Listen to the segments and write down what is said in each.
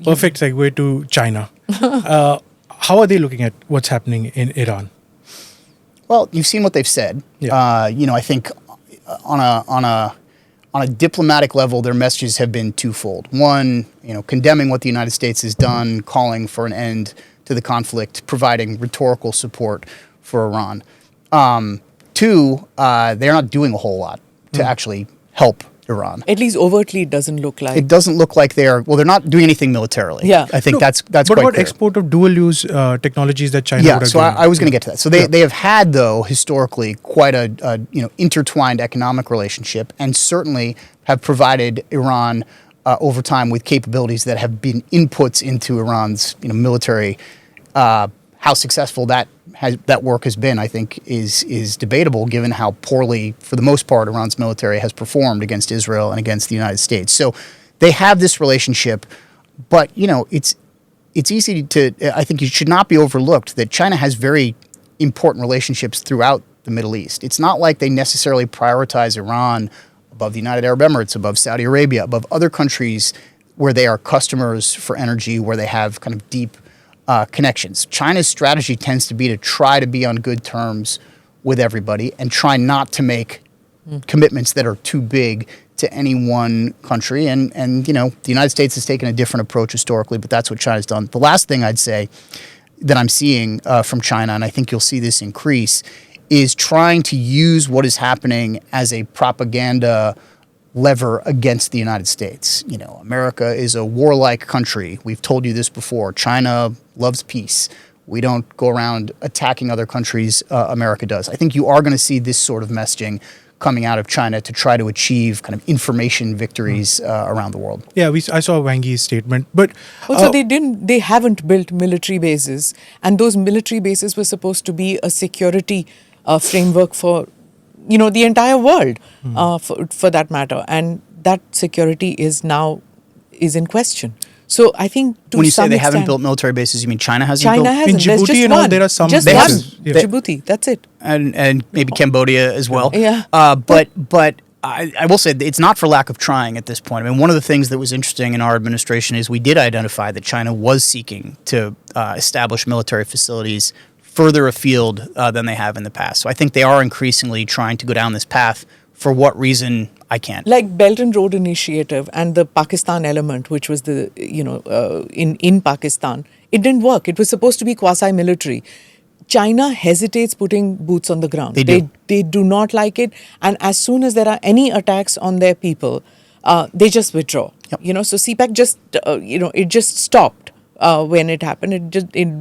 perfect segue to China. How are they looking at what's happening in Iran? Well, you've seen what they've said. Yeah. I think on a diplomatic level, their messages have been twofold. One, condemning what the United States has done, calling for an end to the conflict, providing rhetorical support for Iran. Two, they're not doing a whole lot to actually help Iran. At least overtly, it doesn't look like. It doesn't look like they're not doing anything militarily. Yeah. I think that's But quite what clear. export of dual-use technologies that China Yeah, would have so done? I was going to get to that. So they have had, though, historically quite a intertwined economic relationship, and certainly have provided Iran over time with capabilities that have been inputs into Iran's military. How successful that work has been, I think, is debatable, given how poorly, for the most part, Iran's military has performed against Israel and against the United States. So they have this relationship, but it's easy to. I think it should not be overlooked that China has very important relationships throughout the Middle East. It's not like they necessarily prioritize Iran above the United Arab Emirates, above Saudi Arabia, above other countries where they are customers for energy, where they have kind of deep connections. China's strategy tends to be to try to be on good terms with everybody and try not to make commitments that are too big to any one country. And the United States has taken a different approach historically, but that's what China's done. The last thing I'd say that I'm seeing from China, and I think you'll see this increase, is trying to use what is happening as a propaganda lever against the United States. America is a warlike country. We've told you this before. China loves peace. We don't go around attacking other countries. America does. I think you are going to see this sort of messaging coming out of China to try to achieve kind of information victories around the world. Yeah, I saw Wang Yi's statement, but also they haven't built military bases, and those military bases were supposed to be a security framework for the entire world, for that matter, and that security is in question. So I think to when you some say they extent, haven't built military bases, you mean China hasn't China built? hasn't. In There's Djibouti just and all, one. there are some Just bases. one. Yeah. Djibouti. That's it. and maybe Cambodia as well. Yeah. But I will say it's not for lack of trying at this point. I mean, one of the things that was interesting in our administration is we did identify that China was seeking to establish military facilities further afield than they have in the past. So I think they are increasingly trying to go down this path. For what reason, I can't. Like Belt and Road Initiative and the Pakistan element, which was the in Pakistan, it didn't work. It was supposed to be quasi-military. China hesitates putting boots on the ground. They do not like it, and as soon as there are any attacks on their people, they just withdraw. Yep. So CPEC just it just stopped when it happened. It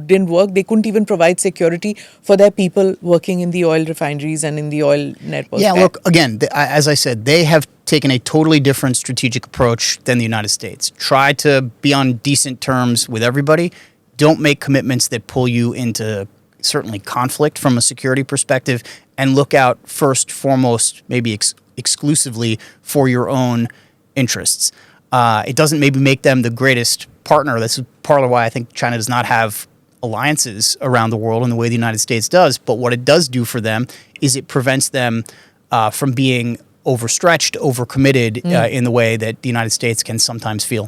didn't work. They couldn't even provide security for their people working in the oil refineries and in the oil network. Yeah, look, again, as I said, they have taken a totally different strategic approach than the United States. Try to be on decent terms with everybody. Don't make commitments that pull you into certainly conflict from a security perspective, and look out first, foremost, maybe exclusively for your own interests. It doesn't maybe make them the greatest partner. That's part of why I think China does not have alliances around the world in the way the United States does. But what it does do for them is it prevents them from being overstretched, overcommitted in the way that the United States can sometimes feel.